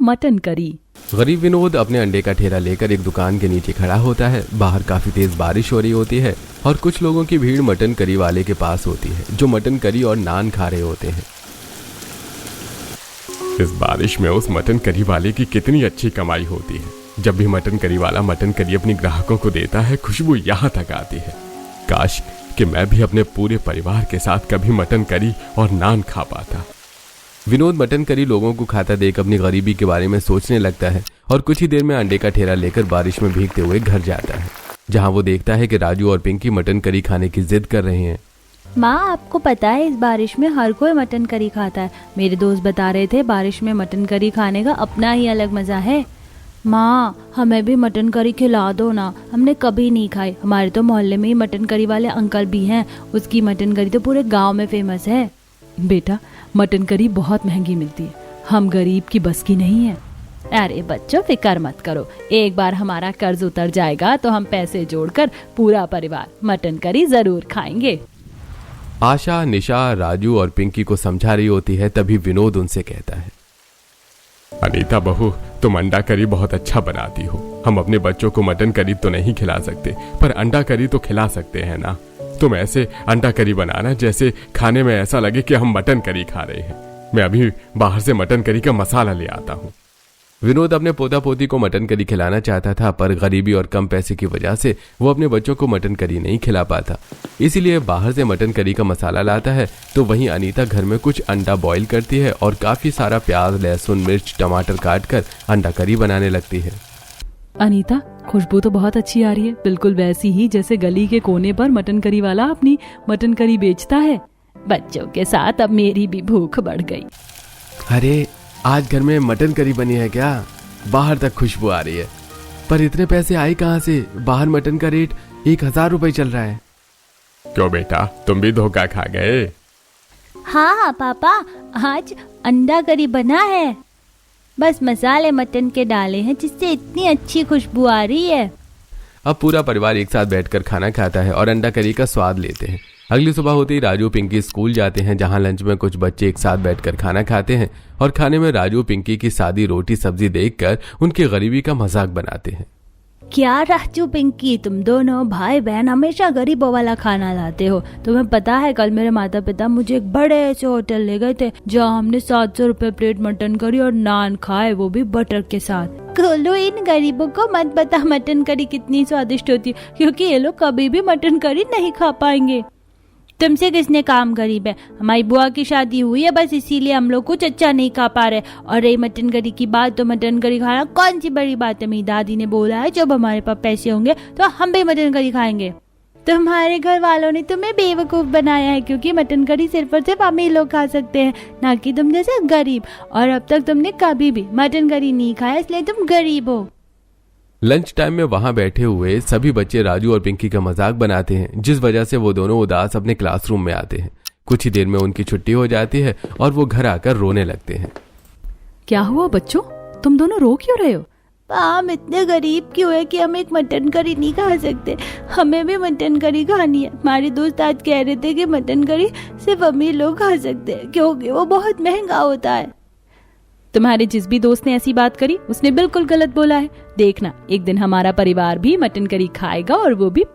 Mutton curry. गरीब विनोद अपने अंडे का ठेला लेकर एक दुकान के नीचे खड़ा होता है। बाहर काफी तेज बारिश हो रही होती है और कुछ लोगों की भीड़ मटन करी वाले के पास होती है, जो मटन करी और नान खा रहे होते हैं। इस बारिश में उस मटन करी वाले की कितनी अच्छी कमाई होती है। जब भी मटन करी वाला मटन करी अपने ग्राहकों को देता है, खुशबू यहाँ तक आती है। काश कि मैं भी अपने पूरे परिवार के साथ कभी मटन करी और नान खा पाता। विनोद मटन करी लोगों को खाता देख अपनी गरीबी के बारे में सोचने लगता है और कुछ ही देर में अंडे का ठेला लेकर बारिश में भीगते हुए घर जाता है, जहां वो देखता है कि राजू और पिंकी मटन करी खाने की जिद कर रहे हैं। माँ, आपको पता है इस बारिश में हर कोई मटन करी खाता है। मेरे दोस्त बता रहे थे बारिश में मटन करी खाने का अपना ही अलग मजा है। माँ, हमें भी मटन करी खिला दो ना, हमने कभी नहीं खाई। हमारे तो मोहल्ले में ही मटन करी वाले अंकल भी हैं, उसकी मटन करी तो पूरे गांव में फेमस है। बेटा, मटन करी बहुत महंगी मिलती है, हम गरीब की बस की नहीं है। अरे बच्चों, फिक्र मत करो, एक बार हमारा कर्ज उतर जाएगा तो हम पैसे जोड़कर पूरा परिवार मटन करी जरूर खाएंगे। आशा, निशा, राजू और पिंकी को समझा रही होती है, तभी विनोद उनसे कहता है, अनीता बहू, तुम अंडा करी बहुत अच्छा बनाती हो। हम अपने बच्चों को मटन करी तो नहीं खिला सकते, पर अंडा करी तो खिला सकते हैं ना। तुम ऐसे अंडा करी बनाना जैसे खाने में ऐसा लगे कि हम मटन करी खा रहे हैं। मैं अभी बाहर से मटन करी का मसाला ले आता हूँ। विनोद अपने पोता पोती को मटन करी खिलाना चाहता था, पर गरीबी और कम पैसे की वजह से वो अपने बच्चों को मटन करी नहीं खिला पाता। इसीलिए बाहर से मटन करी का मसाला लाता है, तो वहीं अनीता घर में कुछ अंडा बॉईल करती है और काफी सारा प्याज, लहसुन, मिर्च, टमाटर काट कर अंडा करी बनाने लगती है। अनीता, खुशबू तो बहुत अच्छी आ रही है, बिल्कुल वैसी ही जैसे गली के कोने पर मटन करी वाला अपनी मटन करी बेचता है। बच्चों के साथ अब मेरी भी भूख बढ़ गई। अरे, आज घर में मटन करी बनी है क्या? बाहर तक खुशबू आ रही है। पर इतने पैसे आए कहाँ से? बाहर मटन का रेट 1000 रुपए चल रहा है। क्यों बेटा, तुम भी धोखा खा गए? हाँ पापा, आज अंडा करी बना है, बस मसाले मटन के डाले हैं जिससे इतनी अच्छी खुशबू आ रही है। अब पूरा परिवार एक साथ बैठकर खाना खाता है और अंडा करी का स्वाद लेते हैं। अगली सुबह होते ही राजू पिंकी स्कूल जाते हैं, जहां लंच में कुछ बच्चे एक साथ बैठकर खाना खाते हैं और खाने में राजू पिंकी की सादी रोटी सब्जी देखकर उनकी गरीबी का मजाक बनाते हैं। क्या राजू पिंकी, तुम दोनों भाई बहन हमेशा गरीबों वाला खाना लाते हो। तुम्हें पता है कल मेरे माता पिता मुझे एक बड़े से होटल ले गए थे, जहाँ हमने 700 रुपए प्लेट मटन करी और नान खाए, वो भी बटर के साथ। खोलो, इन गरीबों को मत बता मटन करी कितनी स्वादिष्ट होती है, क्योंकि ये लोग कभी भी मटन करी नहीं खा पाएंगे। तुमसे किसने काम गरीब है? हमारी बुआ की शादी हुई है, बस इसीलिए हम लोग कुछ अच्छा नहीं खा पा रहे। और रही मटन करी की बात, तो मटन करी खाना कौन सी बड़ी बात है। मेरी दादी ने बोला है जब हमारे पास पैसे होंगे तो हम भी मटन करी खाएंगे। तुम्हारे घर वालों ने तुम्हें बेवकूफ बनाया है, क्योंकि मटन करी सिर्फ और सिर्फ अमीर लोग खा सकते हैं, ना कि तुम जैसे गरीब। और अब तक तुमने कभी भी मटन करी नहीं खाया, इसलिए तुम गरीब हो। लंच टाइम में वहां बैठे हुए सभी बच्चे राजू और पिंकी का मजाक बनाते हैं, जिस वजह से वो दोनों उदास अपने क्लासरूम में आते हैं। कुछ ही देर में उनकी छुट्टी हो जाती है और वो घर आकर रोने लगते हैं। क्या हुआ बच्चों, तुम दोनों रो क्यों रहे हो? हम इतने गरीब क्यों है कि हम एक मटन करी नहीं खा सकते। हमें भी मटन करी खानी है। हमारे दोस्त आज कह रहे थे कि मटन करी सिर्फ अमीर लोग खा सकते हैं, क्योंकि वो बहुत महंगा होता है। तुम्हारे जिस भी दोस्त ने ऐसी बात करी, उसने बिल्कुल गलत बोला है। देखना, एक दिन हमारा परिवार भी मटन करी खाएगा और वो भी